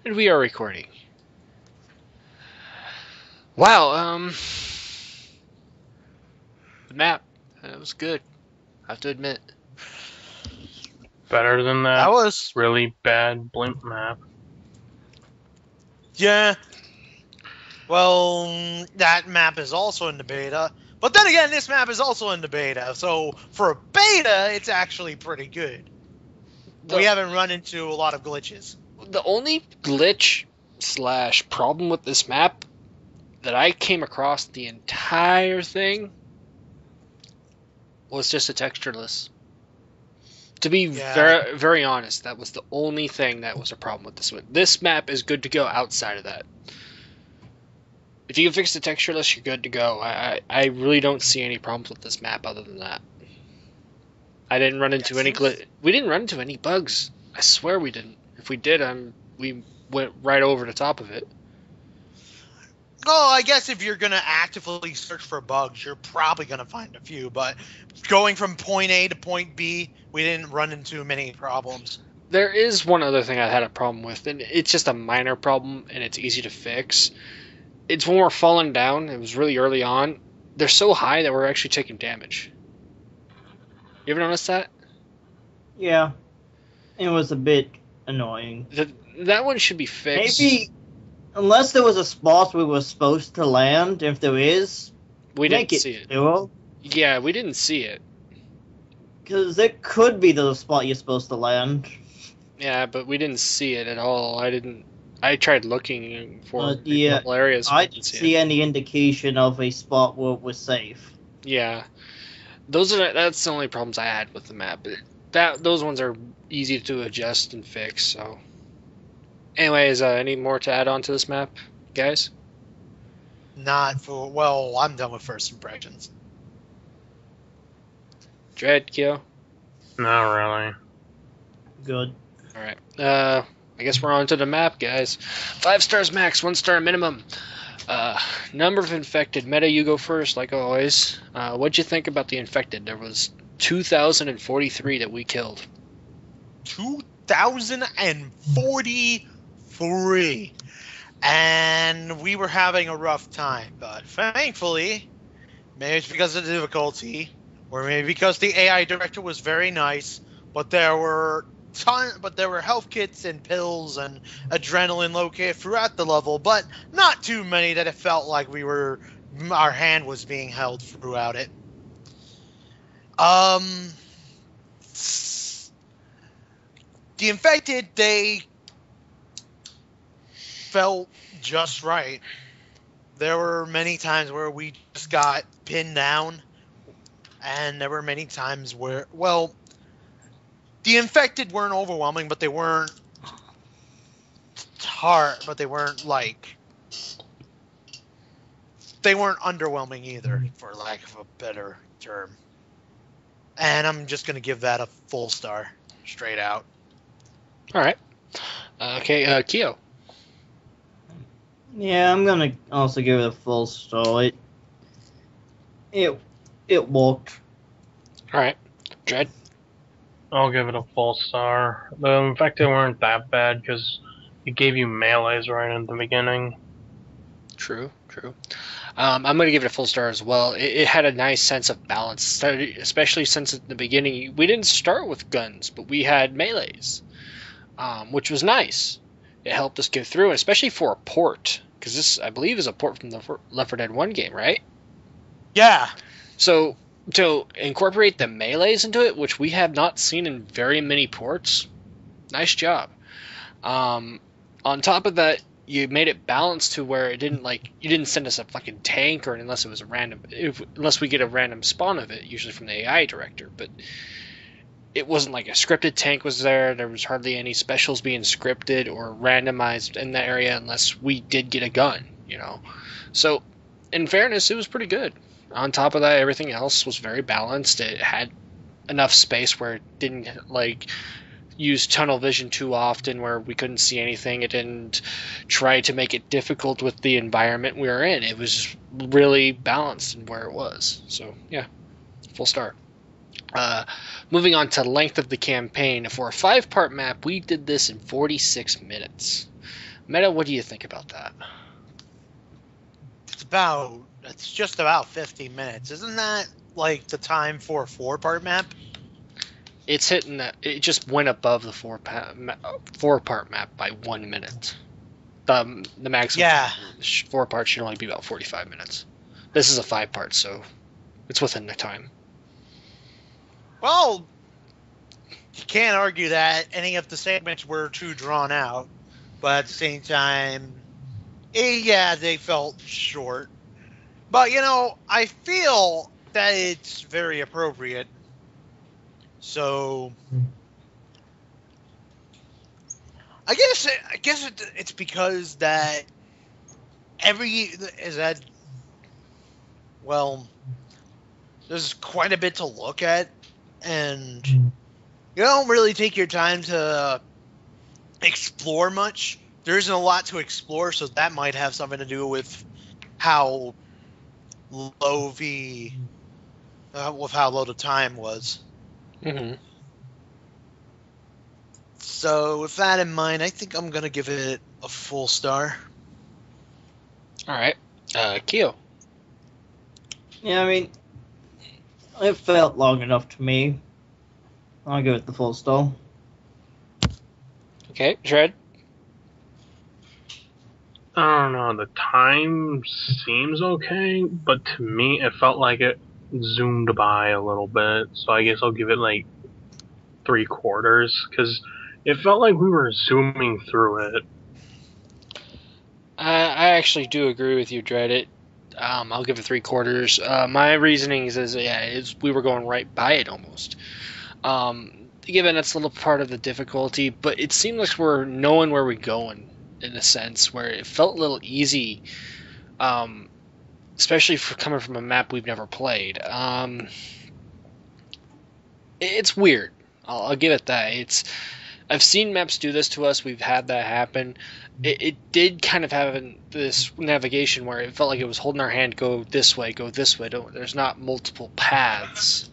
And we are recording. Wow, the map, that was good, I have to admit. Better than that That was... really bad blimp map. Yeah. Well, that map is also in the beta. But then again, this map is also in the beta. So, for a beta, it's actually pretty good. We haven't run into a lot of glitches. The only glitch / problem with this map that I came across the entire thing was just a textureless. To be very, very honest, that was the only thing that was a problem with this one. This map is good to go outside of that. If you can fix the textureless, you're good to go. I really don't see any problems with this map other than that. I didn't run into any we didn't run into any bugs. I swear we didn't. If we did, we went right over the top of it. Oh, I guess if you're going to actively search for bugs, you're probably going to find a few. But going from point A to point B, we didn't run into many problems. There is one other thing I had a problem with, and it's just a minor problem, and it's easy to fix. It's when we're falling down. It was really early on. They're so high that we're actually taking damage. You ever noticed that? Yeah. It was a bit annoying. That one should be fixed. Maybe, unless there was a spot we were supposed to land, if there is, we didn't see it. Zero. Yeah, we didn't see it. Because it could be the spot you're supposed to land. Yeah, but we didn't see it at all. I tried looking for a couple areas. I didn't see any indication of a spot where it was safe. Yeah. That's the only problems I had with the map. Those ones are easy to adjust and fix, so. Anyways, any more to add on to this map, guys? Well, I'm done with first impressions. Dread, Kyo? Not really. Good. Alright. I guess we're on to the map, guys. 5 stars max, 1 star minimum. Number of infected. Meta, you go first, like always. What'd you think about the infected? There was 2,043 that we killed. 2,043. And we were having a rough time. But thankfully, maybe it's because of the difficulty, or maybe because the AI director was very nice, but there were health kits and pills and adrenaline located throughout the level, but not too many that it felt like our hand was being held throughout it. The infected, they felt just right. There were many times where we just got pinned down, and there were many times where, well, the infected weren't overwhelming, but they weren't hard, but they weren't underwhelming either, for lack of a better term. And I'm just going to give that a full star, straight out. Alright. Okay, Kyo. Yeah, I'm gonna also give it a full star. It worked. Alright. Dread? I'll give it a full star. The infected weren't that bad because it gave you melees right in the beginning. True. I'm going to give it a full star as well. It had a nice sense of balance, especially since at the beginning we didn't start with guns, but we had melees, which was nice. It helped us get through, especially for a port, because this, I believe, is a port from the Left 4 Dead 1 game, right? Yeah. So to incorporate the melees into it, which we have not seen in very many ports, nice job. On top of that, you made it balanced to where it didn't you didn't send us a fucking tank, or unless it was unless we get a random spawn of it, usually from the AI director, but it wasn't like a scripted tank was there. There was hardly any specials being scripted or randomized in that area unless we did get a gun, So, in fairness, it was pretty good. On top of that, everything else was very balanced. It had enough space where it didn't use tunnel vision too often where we couldn't see anything. It didn't try to make it difficult with the environment we were in. It was really balanced in where it was. So yeah, full star. Moving on to length of the campaign. For a 5-part map, we did this in 46 minutes. Meta, what do you think about that? It's just about 50 minutes. Isn't that like the time for a 4-part map? It's hitting that. It just went above the four-part map by 1 minute. The maximum 4 parts should only be about 45 minutes. This is a 5-part, so it's within the time. Well, you can't argue that any of the segments were too drawn out, but at the same time, they felt short. But, I feel that it's very appropriate. So, I guess it's because that there's quite a bit to look at, and you don't really take your time to explore much. There isn't a lot to explore, so that might have something to do with how low the time was. Mm-hmm. So with that in mind, I think I'm gonna give it a full star. All right, Keo. Yeah, I mean, it felt long enough to me. I'll give it the full star. Okay, Shred. I don't know, the time seems okay, but to me it felt like it zoomed by a little bit, so I guess I'll give it like 3/4, because it felt like we were zooming through it. I actually do agree with you, Dread. I'll give it 3/4. My reasoning is we were going right by it almost. Given that's a little part of the difficulty, but it seemed like we're knowing where we're going in a sense, where it felt a little easy, especially for coming from a map we've never played. It's weird. I'll give it that. I've seen maps do this to us. We've had that happen. It did kind of have this navigation where it felt like it was holding our hand, go this way, go this way. There's not multiple paths.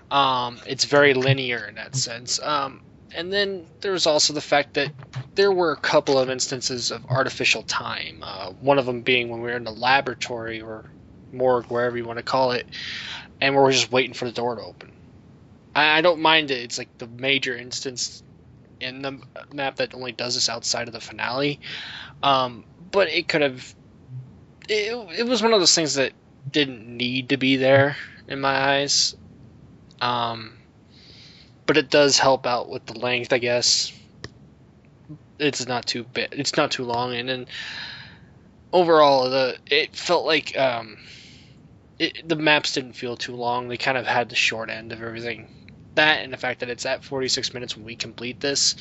It's very linear in that sense. And then there's also the fact that there were a couple of instances of artificial time. One of them being when we were in the laboratory or morgue, wherever you want to call it, and we were just waiting for the door to open. I don't mind it. It's like the major instance in the map that only does this outside of the finale. But it could have... It was one of those things that didn't need to be there, in my eyes. But it does help out with the length, I guess. It's not too big. It's not too long, and then overall, it felt like the maps didn't feel too long. They kind of had the short end of everything. That and the fact that it's at 46 minutes when we complete this.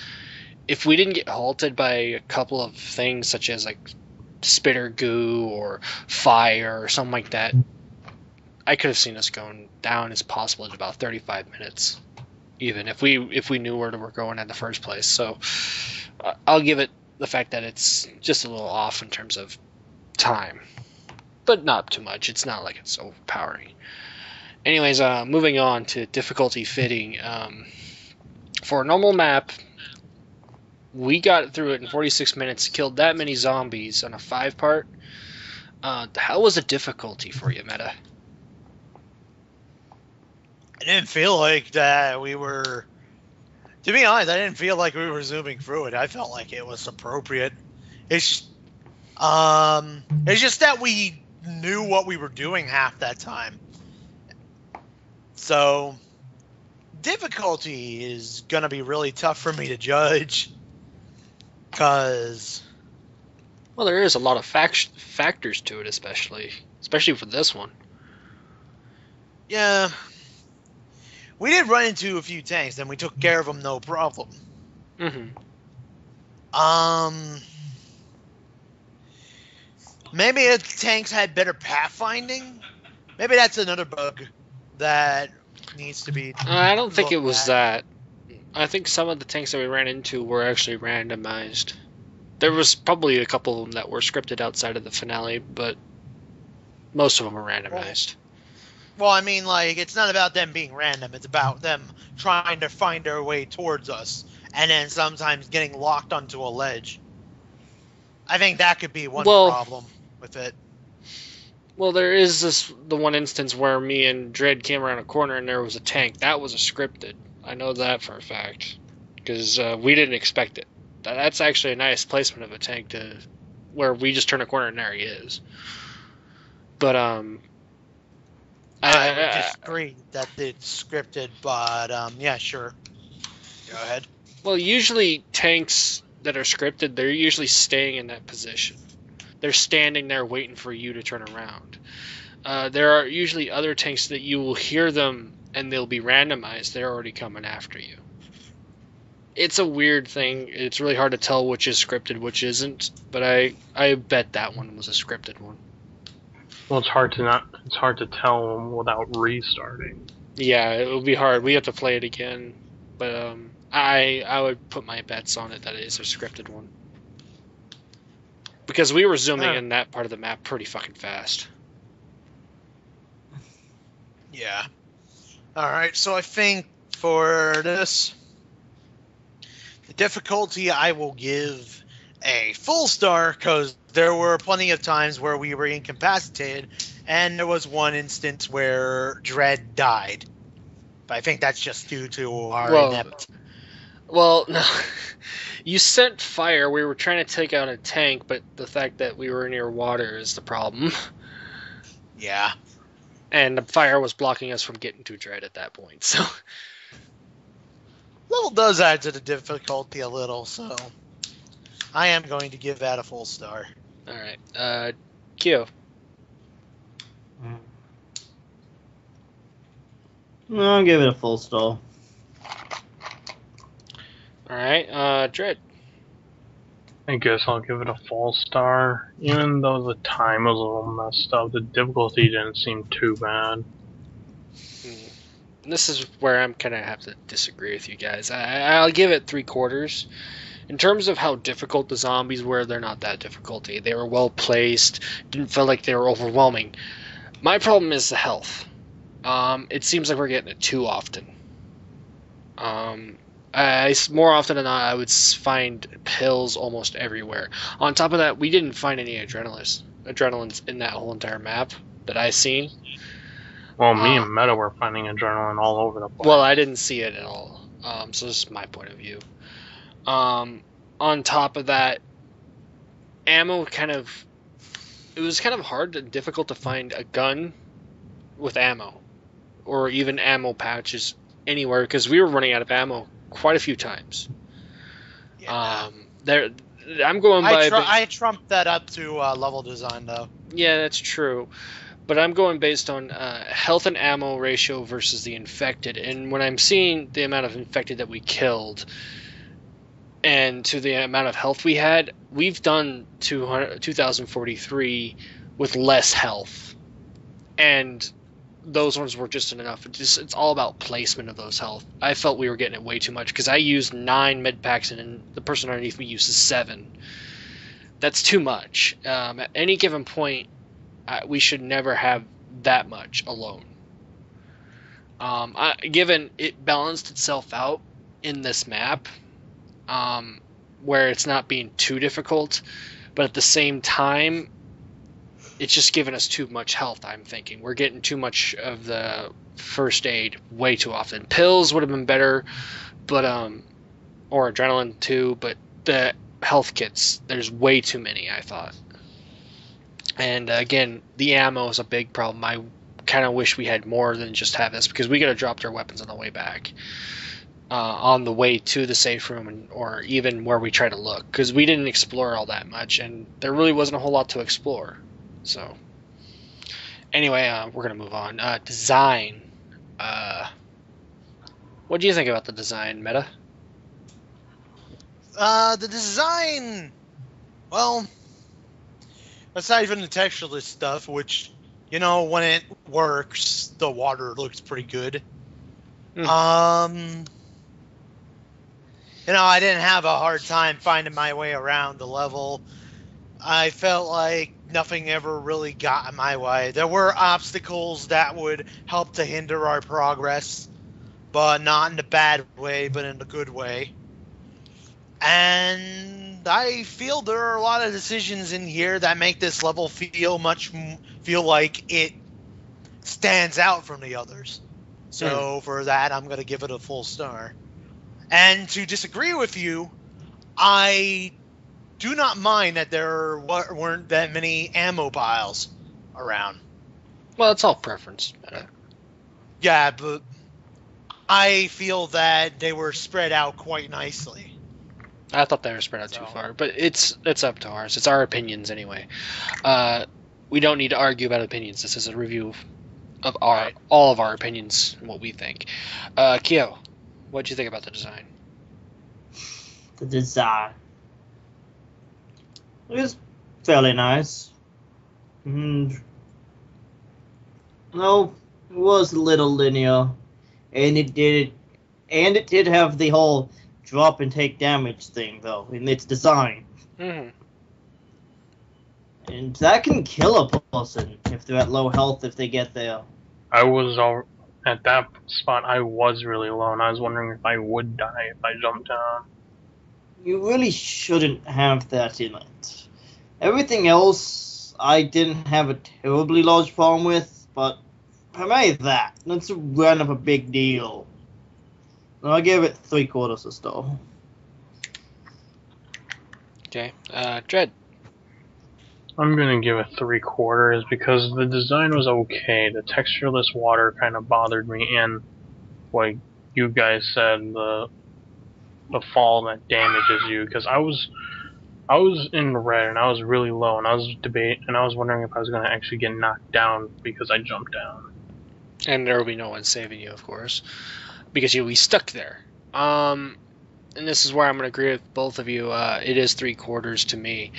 If we didn't get halted by a couple of things such as like spitter goo or fire or something like that, I could have seen us going down as possible at about 35 minutes, even if we knew where we're going in the first place. So I'll give it the fact that it's just a little off in terms of time, but not too much. It's not like it's overpowering. Anyways, moving on to difficulty fitting. For a normal map, we got through it in 46 minutes, killed that many zombies on a 5-part. How was the difficulty for you, Meta? I didn't feel like that we were... To be honest, I didn't feel like we were zooming through it. I felt like it was appropriate. It's just that we knew what we were doing half that time. So, difficulty is going to be really tough for me to judge. Because... Well, there is a lot of factors to it, especially for this one. Yeah. We did run into a few tanks, and we took care of them no problem. Mm-hmm. Maybe the tanks had better pathfinding. Maybe that's another bug that needs to be... I don't think it was that. I think some of the tanks that we ran into were actually randomized. There was probably a couple of them that were scripted outside of the finale, but most of them were randomized. Well, I mean, like, it's not about them being random. It's about them trying to find their way towards us, and then sometimes getting locked onto a ledge. I think that could be one Well- problem with it. Well, there is the one instance where me and Dredd came around a corner and there was a tank. That was a scripted. I know that for a fact because we didn't expect it. That's actually a nice placement of a tank to where we just turn a corner and there he is. But I would disagree that it's scripted, but yeah, sure. Go ahead. Well, usually tanks that are scripted, they're usually staying in that position. They're standing there waiting for you to turn around. There are usually other tanks that you will hear them and they'll be randomized. They're already coming after you. It's a weird thing. It's really hard to tell which is scripted, which isn't. But I bet that one was a scripted one. Well, it's hard to tell without restarting. Yeah, it will be hard. We have to play it again. But I would put my bets on it that it is a scripted one. Because we were zooming in that part of the map pretty fucking fast. Yeah. Alright, so I think for this, the difficulty I will give a full star, because there were plenty of times where we were incapacitated, and there was one instance where Dredd died. But I think that's just due to our inept. Well, no. You sent fire. We were trying to take out a tank, but the fact that we were near water is the problem. Yeah. And the fire was blocking us from getting to Dredd at that point, so... Level does add to the difficulty a little, so... I am going to give that a full star. Alright, Kyo. I'll give it a full stall. Alright, Dredd. I guess I'll give it a full star. Even though the time was a little messed up, the difficulty didn't seem too bad. This is where I'm kind of have to disagree with you guys. I'll give it 3/4. In terms of how difficult the zombies were, they're not that difficult. They were well placed. Didn't feel like they were overwhelming. My problem is the health. It seems like we're getting it too often. More often than not, I would find pills almost everywhere. On top of that, we didn't find any adrenalines in that whole entire map that I seen. Well, me and Meta were finding adrenaline all over the place. Well, I didn't see it at all. So this is my point of view. On top of that, ammo it was kind of hard and difficult to find a gun with ammo, or even ammo pouches anywhere, because we were running out of ammo quite a few times. Yeah. I'm going by... I trumped that up to level design, though. Yeah, that's true. But I'm going based on health and ammo ratio versus the infected. And when I'm seeing the amount of infected that we killed and to the amount of health we had, we've done 2043 with less health. And those ones were just enough. It's all about placement of those health. I felt we were getting it way too much because I used 9 med packs and the person underneath me uses 7. That's too much. At any given point, we should never have that much alone. Given it balanced itself out in this map, where it's not being too difficult, but at the same time, it's just giving us too much health, I'm thinking. We're getting too much of the first aid way too often. Pills would have been better, but or adrenaline too, but the health kits, there's way too many, I thought. And again, the ammo is a big problem. I kind of wish we had more than just have this, because we could have dropped our weapons on the way back, on the way to the safe room, or even where we try to look, because we didn't explore all that much, and there really wasn't a whole lot to explore. So, anyway, we're gonna move on. Design. What do you think about the design, Meta? The design, well, aside from the textureless stuff, which, you know, when it works, the water looks pretty good. You know, I didn't have a hard time finding my way around the level. I felt like nothing ever really got in my way. There were obstacles that would help to hinder our progress, but not in a bad way, but in a good way. And I feel there are a lot of decisions in here that make this level feel like it stands out from the others. So for that, I'm going to give it a full star. And to disagree with you, I do not mind that there weren't that many ammo piles around. Well, it's all preference. Yeah, but I feel that they were spread out quite nicely. I thought they were spread out too far, but it's up to ours. It's our opinions anyway. We don't need to argue about opinions. This is a review of all of our opinions and what we think. Kyo, what'd you think about the design? The design. It was fairly nice. No, it was a little linear, and it did have the whole drop and take damage thing though in its design. Mm-hmm. And that can kill a person if they're at low health if they get there. I was at that spot. I was really low, and I was wondering if I would die if I jumped down. You really shouldn't have that in it. Everything else I didn't have a terribly large problem with, but I made that's kind of a big deal. So I gave it 3/4 a star. Okay, Dread. I'm gonna give it 3/4 because the design was okay. The textureless water kind of bothered me, and like you guys said, the fall that damages you. Because I was in the red and I was really low, and I was wondering if I was gonna actually get knocked down because I jumped down. And there will be no one saving you, of course, because you'll be stuck there. And this is where I'm going to agree with both of you. It is 3/4 to me.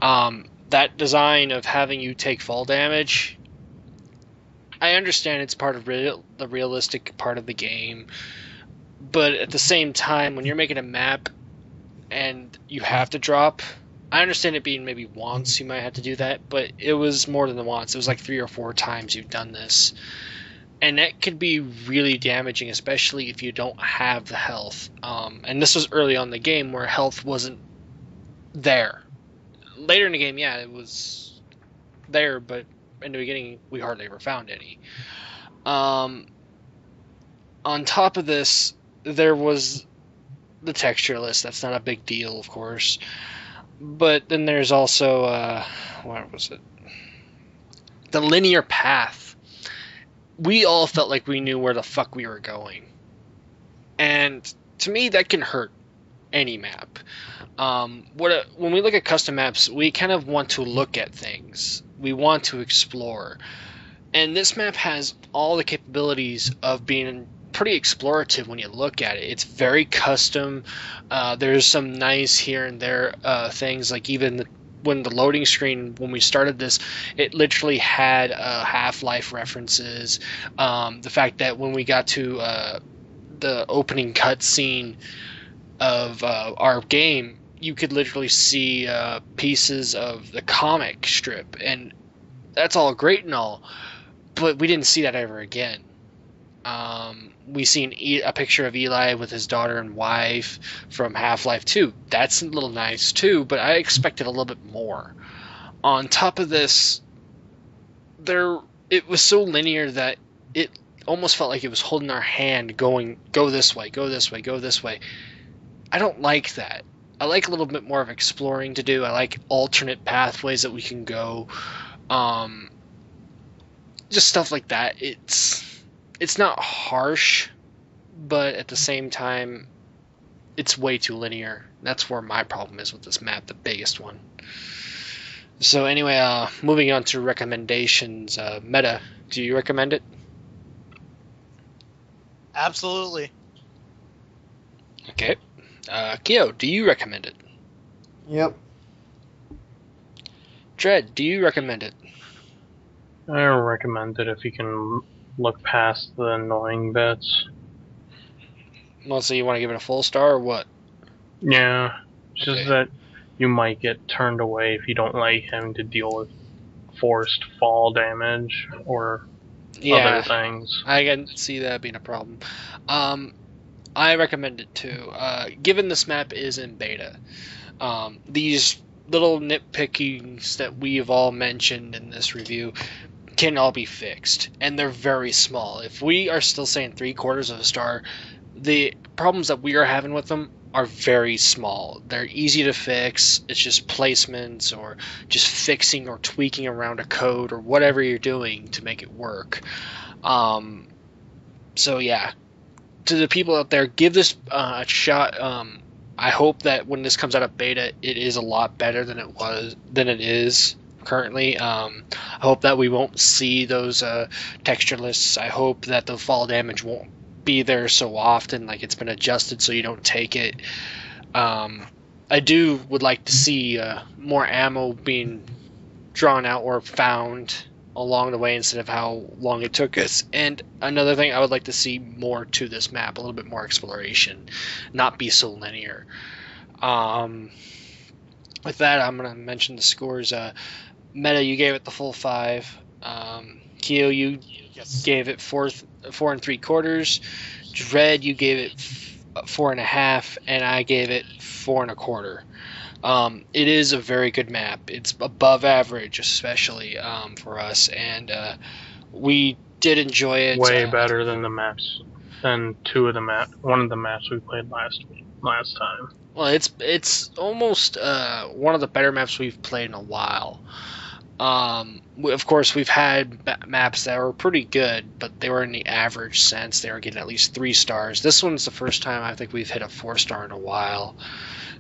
That design of having you take fall damage, I understand it's part of the realistic part of the game, but at the same time, when you're making a map and you have to drop, I understand it being maybe once you might have to do that, but it was more than once. It was like 3 or 4 times you've done this. And that could be really damaging, especially if you don't have the health. And this was early on in the game where health wasn't there. Later in the game, yeah, it was there, but in the beginning, we hardly ever found any. On top of this, there was the textureless. That's not a big deal, of course. But then there's also, what was it? The linear path. We all felt like we knew where the fuck we were going. And to me, that can hurt any map. When we look at custom maps, we kind of want to look at things. We want to explore. And this map has all the capabilities of being pretty explorative when you look at it. It's very custom. There's some nice here and there things, like even when the loading screen, when we started this, it literally had Half-Life references. The fact that when we got to the opening cutscene of our game, you could literally see pieces of the comic strip, and that's all great and all, but we didn't see that ever again. We seen a picture of Eli with his daughter and wife from Half-Life 2. That's a little nice too, but I expected a little bit more. On top of this, it was so linear that it almost felt like it was holding our hand going, go this way, go this way, go this way. I don't like that. I like a little bit more of exploring to do. I like alternate pathways that we can go. Just stuff like that. It's not harsh, but at the same time, it's way too linear. That's where my problem is with this map, the biggest one. So anyway, moving on to recommendations. Meta, do you recommend it? Absolutely. Okay. Kyo, do you recommend it? Yep. Dread, do you recommend it? I recommend it if you can look past the annoying bits. Well, so you want to give it a full star or what? Yeah, it's just Okay. that you might get turned away if you don't like having to deal with forced fall damage or other things. I can see that being a problem. I recommend it too. Given this map is in beta, these little nitpickings that we've all mentioned in this review can all be fixed, and they're very small. If we are still saying 3/4 of a star, the problems that we are having with them are very small. They're easy to fix. It's just placements or just fixing or tweaking around a code or whatever you're doing to make it work. So yeah, to the people out there, give this a shot. I hope that when this comes out of beta, it is a lot better than it is currently. I hope that we won't see those texture lists. I hope that the fall damage won't be there so often, like it's been adjusted so you don't take it. I would like to see more ammo being drawn out or found along the way instead of how long it took us. And another thing, I would like to see more to this map, a little bit more exploration, not be so linear. With that, I'm going to mention the scores. Meta, you gave it the full 5. Keo, you gave it 4 3/4. Dread, you gave it 4.5, and I gave it 4.25. It is a very good map. It's above average, especially for us, and we did enjoy it. Way better than one of the maps we played last time. Well, it's almost one of the better maps we've played in a while. Of course, we've had maps that were pretty good, but they were in the average sense. They were getting at least 3 stars. This one's the first time I think we've hit a 4-star in a while.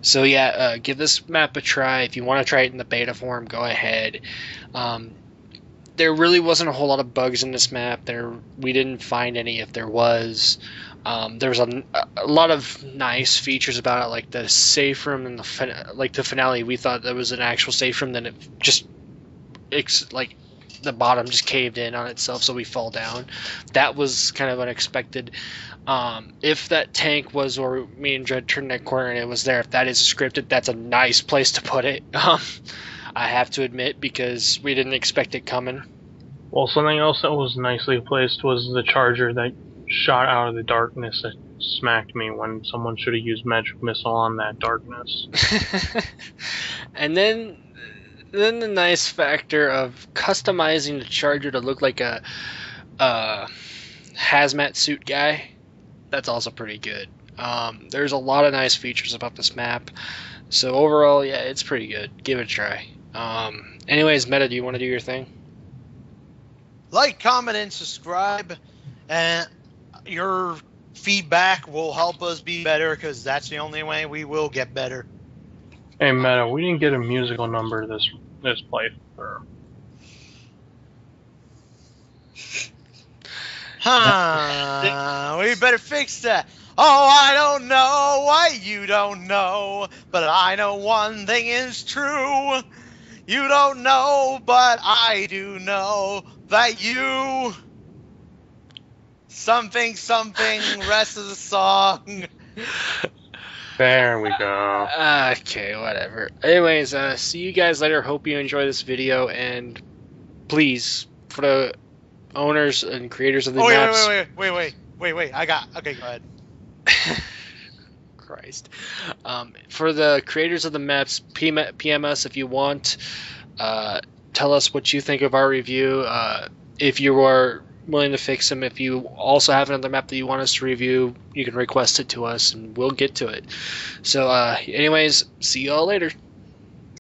So yeah, give this map a try. If you want to try it in the beta form, go ahead. There really wasn't a whole lot of bugs in this map. We didn't find any if there was. There was a lot of nice features about it, like the safe room and the finale. We thought that was an actual safe room, then it just the bottom just caved in on itself, so we fall down. That was kind of unexpected. If that tank was where me and Dread turned that corner and it was there, if that is scripted, that's a nice place to put it. I have to admit, because we didn't expect it coming. Well, something else that was nicely placed was the charger that shot out of the darkness that smacked me when someone should have used magic missile on that darkness. And then the nice factor of customizing the charger to look like a hazmat suit guy, that's also pretty good. There's a lot of nice features about this map, so overall, yeah, it's pretty good. Give it a try. Anyways, Meta, do you want to do your thing? Like, comment, and subscribe, and your feedback will help us be better, because that's the only way we will get better. Hey, Meta, we didn't get a musical number this playthrough. We better fix that. Oh, I don't know why you don't know, but I know one thing is true. You don't know, but I do know that you... Something, rest of the song. There we go. Okay, whatever. Anyways, see you guys later. Hope you enjoy this video, and please, for the owners and creators of the maps... Wait. Okay, go ahead. Christ. For the creators of the maps, PM us if you want. Tell us what you think of our review. If you are willing to fix them, if you also have another map that you want us to review, you can request it to us and we'll get to it. So anyways, see you all later.